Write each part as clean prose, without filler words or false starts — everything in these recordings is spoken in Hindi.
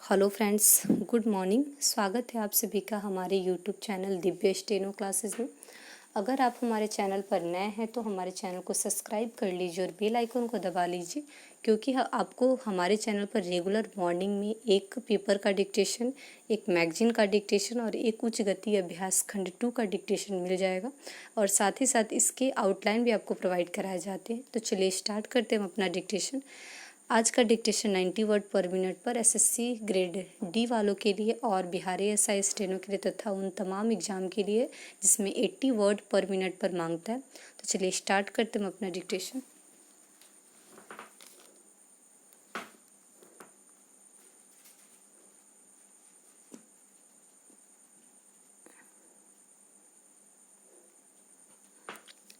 Hello friends, good morning. स्वागत है आप सभी का हमारे YouTube channel Divya steno classes में। अगर आप हमारे चैनल पर नए हैं तो हमारे चैनल को सब्सक्राइब कर लीजिए और बेल आइकन को दबा लीजिए, क्योंकि आपको हमारे चैनल पर रेगुलर मॉर्निंग में एक पेपर का डिक्टेशन, एक मैगजीन का डिक्टेशन और एक उच्च गति अभ्यास खंड 2 का डिक्टेशन मिल जाएगा। और साथ ही साथ इसके आउटलाइन भी आपको प्रोवाइड कराए जाते हैं। तो चलिए स्टार्ट करते हैं हम अपना डिक्टेशन। आज का डिक्टेशन 90 वर्ड पर मिनट पर एसएससी ग्रेड डी वालों के लिए और बिहारी एसआई स्टेनो के लिए तथा उन तमाम एग्जाम के लिए जिसमें 80 वर्ड पर मिनट पर मांगता है। तो चलिए स्टार्ट करते हैं हम अपना डिक्टेशन।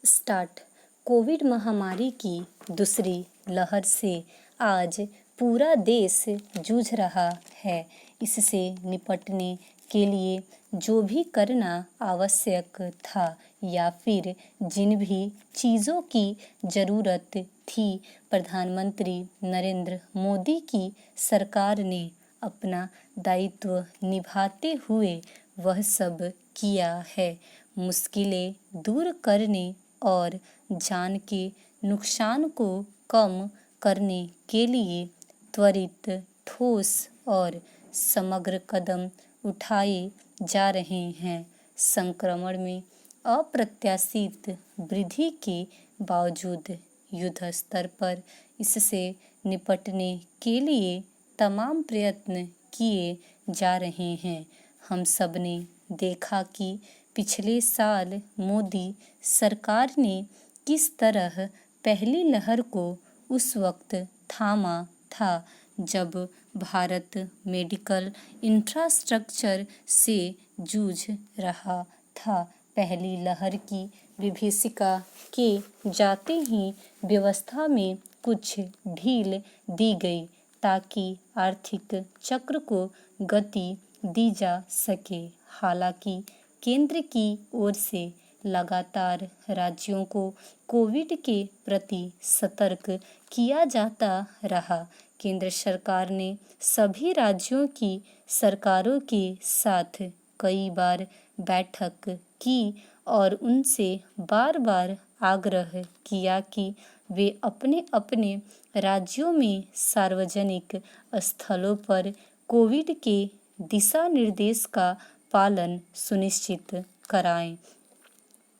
स्टार्ट। कोविड महामारी की दूसरी लहर से आज पूरा देश जूझ रहा है। इससे निपटने के लिए जो भी करना आवश्यक था या फिर जिन भी चीज़ों की ज़रूरत थी, प्रधानमंत्री नरेंद्र मोदी की सरकार ने अपना दायित्व निभाते हुए वह सब किया है। मुश्किलें दूर करने और जान के नुकसान को कम करने के लिए त्वरित, ठोस और समग्र कदम उठाए जा रहे हैं। संक्रमण में अप्रत्याशित वृद्धि के बावजूद युद्ध स्तर पर इससे निपटने के लिए तमाम प्रयत्न किए जा रहे हैं। हम सब ने देखा कि पिछले साल मोदी सरकार ने किस तरह पहली लहर को उस वक्त थामा था जब भारत मेडिकल इंफ्रास्ट्रक्चर से जूझ रहा था। पहली लहर की विभीषिका के जाते ही व्यवस्था में कुछ ढील दी गई ताकि आर्थिक चक्र को गति दी जा सके। हालांकि केंद्र की ओर से लगातार राज्यों को कोविड के प्रति सतर्क किया जाता रहा। केंद्र सरकार ने सभी राज्यों की सरकारों के साथ कई बार बैठक की और उनसे बार बार आग्रह किया कि वे अपने अपने राज्यों में सार्वजनिक स्थलों पर कोविड के दिशा निर्देश का पालन सुनिश्चित कराएं।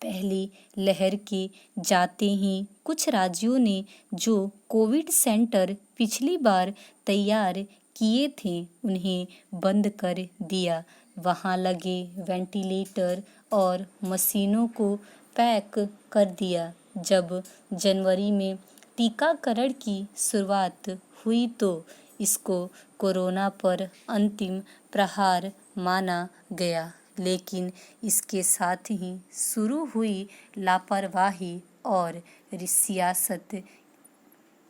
पहली लहर के जाते ही कुछ राज्यों ने जो कोविड सेंटर पिछली बार तैयार किए थे उन्हें बंद कर दिया। वहां लगे वेंटिलेटर और मशीनों को पैक कर दिया। जब जनवरी में टीकाकरण की शुरुआत हुई तो इसको कोरोना पर अंतिम प्रहार माना गया, लेकिन इसके साथ ही शुरू हुई लापरवाही और सियासत।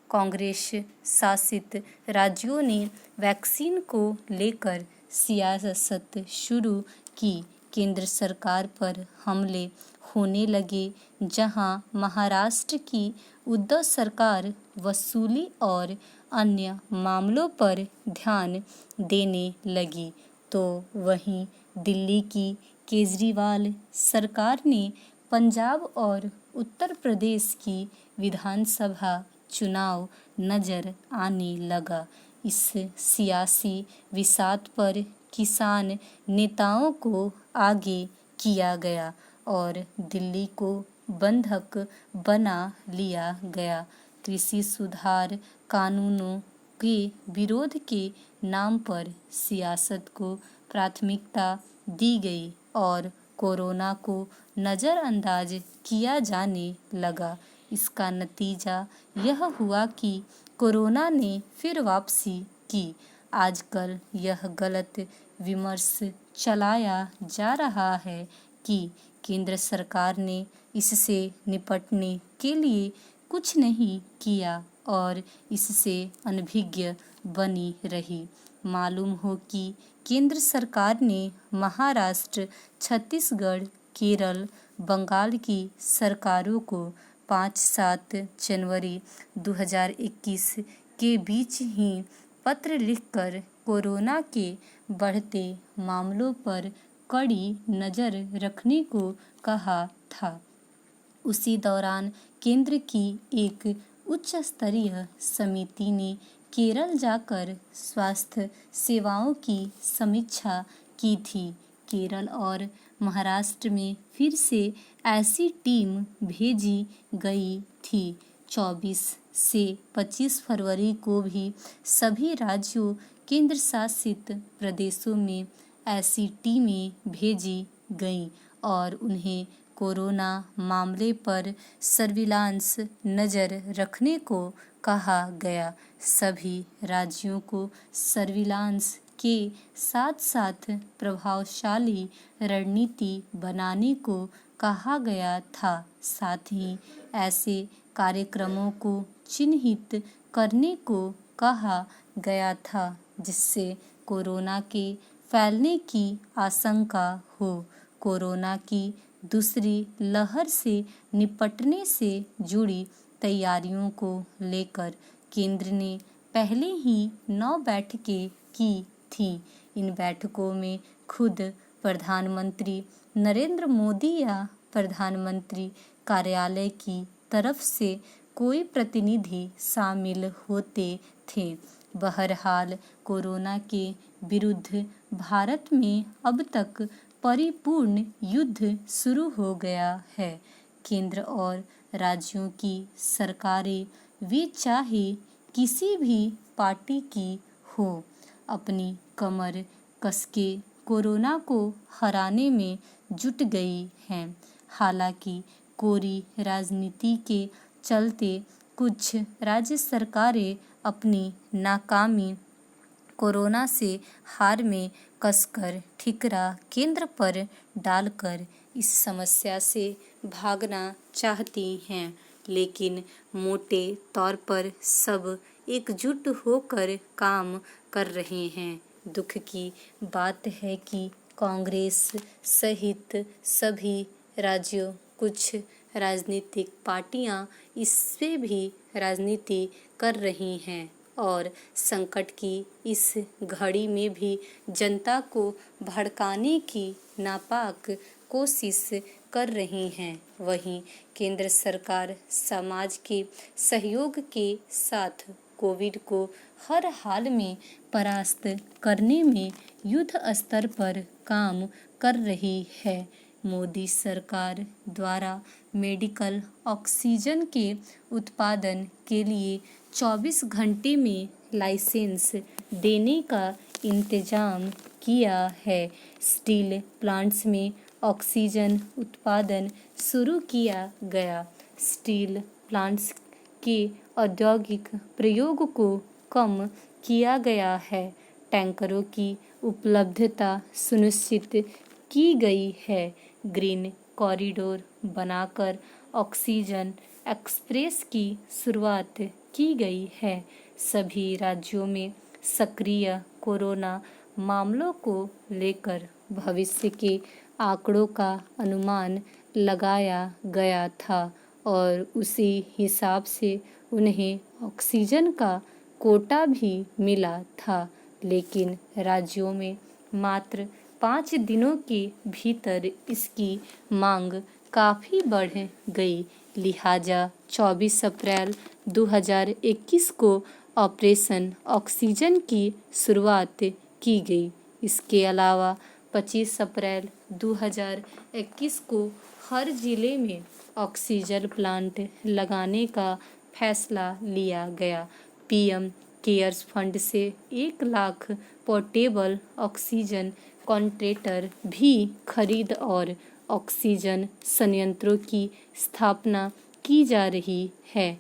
कांग्रेस शासित राज्यों ने वैक्सीन को लेकर सियासत शुरू की। केंद्र सरकार पर हमले होने लगे, जहां महाराष्ट्र की उद्धव सरकार वसूली और अन्य मामलों पर ध्यान देने लगी, तो वहीं दिल्ली की केजरीवाल सरकार ने पंजाब और उत्तर प्रदेश की विधानसभा चुनाव नजर आने लगा। इस सियासी विषाद पर किसान नेताओं को आगे किया गया और दिल्ली को बंधक बना लिया गया। कृषि सुधार कानूनों के विरोध के नाम पर सियासत को प्राथमिकता दी गई और कोरोना को नज़रअंदाज किया जाने लगा। इसका नतीजा यह हुआ कि कोरोना ने फिर वापसी की। आजकल यह गलत विमर्श चलाया जा रहा है कि केंद्र सरकार ने इससे निपटने के लिए कुछ नहीं किया और इससे अनभिज्ञ बनी रही। मालूम हो कि केंद्र सरकार ने महाराष्ट्र, छत्तीसगढ़, केरल, बंगाल की सरकारों को 5-7 जनवरी 2021 के बीच ही पत्र लिखकर कोरोना के बढ़ते मामलों पर कड़ी नज़र रखने को कहा था। उसी दौरान केंद्र की एक उच्च स्तरीय समिति ने केरल जाकर स्वास्थ्य सेवाओं की समीक्षा की थी। केरल और महाराष्ट्र में फिर से ऐसी टीम भेजी गई थी। 24 से 25 फरवरी को भी सभी राज्यों केंद्र शासित प्रदेशों में ऐसी टीमें भेजी गईं और उन्हें कोरोना मामले पर सर्विलांस नज़र रखने को कहा गया। सभी राज्यों को सर्विलांस के साथ साथ प्रभावशाली रणनीति बनाने को कहा गया था। साथ ही ऐसे कार्यक्रमों को चिन्हित करने को कहा गया था जिससे कोरोना के फैलने की आशंका हो। कोरोना की दूसरी लहर से निपटने से जुड़ी तैयारियों को लेकर केंद्र ने पहले ही 9 बैठकें की थी। इन बैठकों में खुद प्रधानमंत्री नरेंद्र मोदी या प्रधानमंत्री कार्यालय की तरफ से कोई प्रतिनिधि शामिल होते थे। बहरहाल कोरोना के विरुद्ध भारत में अब तक परिपूर्ण युद्ध शुरू हो गया है। केंद्र और राज्यों की सरकारें वे चाहे किसी भी पार्टी की हो अपनी कमर कसके कोरोना को हराने में जुट गई हैं। हालांकि कोरी राजनीति के चलते कुछ राज्य सरकारें अपनी नाकामी कोरोना से हार में कसकर ठिकरा केंद्र पर डालकर इस समस्या से भागना चाहती हैं, लेकिन मोटे तौर पर सब एकजुट होकर काम कर रहे हैं। दुख की बात है कि कांग्रेस सहित सभी राज्यों कुछ राजनीतिक पार्टियां इससे भी राजनीति कर रही हैं और संकट की इस घड़ी में भी जनता को भड़काने की नापाक कोशिश कर रही हैं। वहीं केंद्र सरकार समाज के सहयोग के साथ कोविड को हर हाल में परास्त करने में युद्ध स्तर पर काम कर रही है। मोदी सरकार द्वारा मेडिकल ऑक्सीजन के उत्पादन के लिए 24 घंटे में लाइसेंस देने का इंतजाम किया है। स्टील प्लांट्स में ऑक्सीजन उत्पादन शुरू किया गया। स्टील प्लांट्स के औद्योगिक प्रयोग को कम किया गया है। टैंकरों की उपलब्धता सुनिश्चित की गई है। ग्रीन कॉरिडोर बनाकर ऑक्सीजन एक्सप्रेस की शुरुआत की गई है। सभी राज्यों में सक्रिय कोरोना मामलों को लेकर भविष्य के आंकड़ों का अनुमान लगाया गया था और उसी हिसाब से उन्हें ऑक्सीजन का कोटा भी मिला था, लेकिन राज्यों में मात्र 5 दिनों के भीतर इसकी मांग काफ़ी बढ़ गई। लिहाजा 24 अप्रैल 2021 को ऑपरेशन ऑक्सीजन की शुरुआत की गई। इसके अलावा 25 अप्रैल 2021 को हर जिले में ऑक्सीजन प्लांट लगाने का फैसला लिया गया। पीएम केयर्स फंड से 1 लाख पोर्टेबल ऑक्सीजन कंसंट्रेटर भी खरीद और ऑक्सीजन संयंत्रों की स्थापना की जा रही है।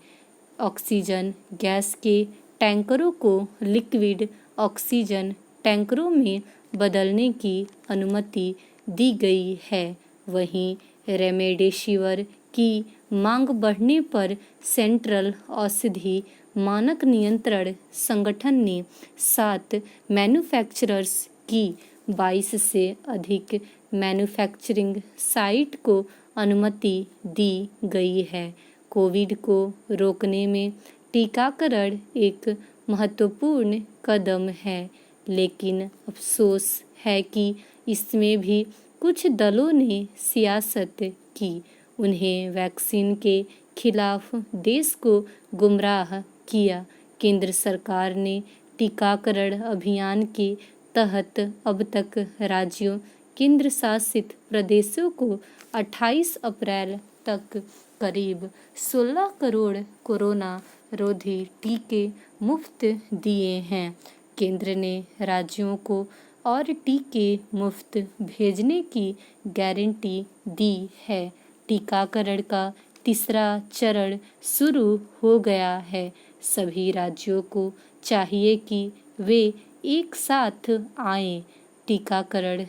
ऑक्सीजन गैस के टैंकरों को लिक्विड ऑक्सीजन टैंकरों में बदलने की अनुमति दी गई है। वहीं रेमडेसिविर की मांग बढ़ने पर सेंट्रल औषधि मानक नियंत्रण संगठन ने 7 मैन्युफैक्चरर्स की 22 से अधिक मैन्युफैक्चरिंग साइट को अनुमति दी गई है। कोविड को रोकने में टीकाकरण एक महत्वपूर्ण कदम है, लेकिन अफसोस है कि इसमें भी कुछ दलों ने सियासत की। उन्हें वैक्सीन के खिलाफ देश को गुमराह किया। केंद्र सरकार ने टीकाकरण अभियान के तहत अब तक राज्यों, केंद्र शासित प्रदेशों को 28 अप्रैल तक करीब 16 करोड़ कोरोना रोधी टीके मुफ्त दिए हैं। केंद्र ने राज्यों को और टीके मुफ्त भेजने की गारंटी दी है। टीकाकरण का तीसरा चरण शुरू हो गया है। सभी राज्यों को चाहिए कि वे एक साथ आएं, टीकाकरण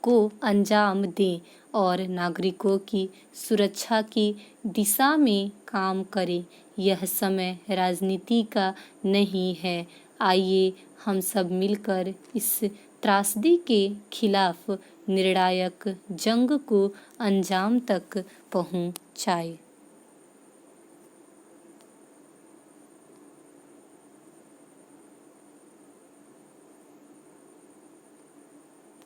को अंजाम दें और नागरिकों की सुरक्षा की दिशा में काम करें। यह समय राजनीति का नहीं है। आइए हम सब मिलकर इस त्रासदी के खिलाफ निर्णायक जंग को अंजाम तक पहुंचाएं।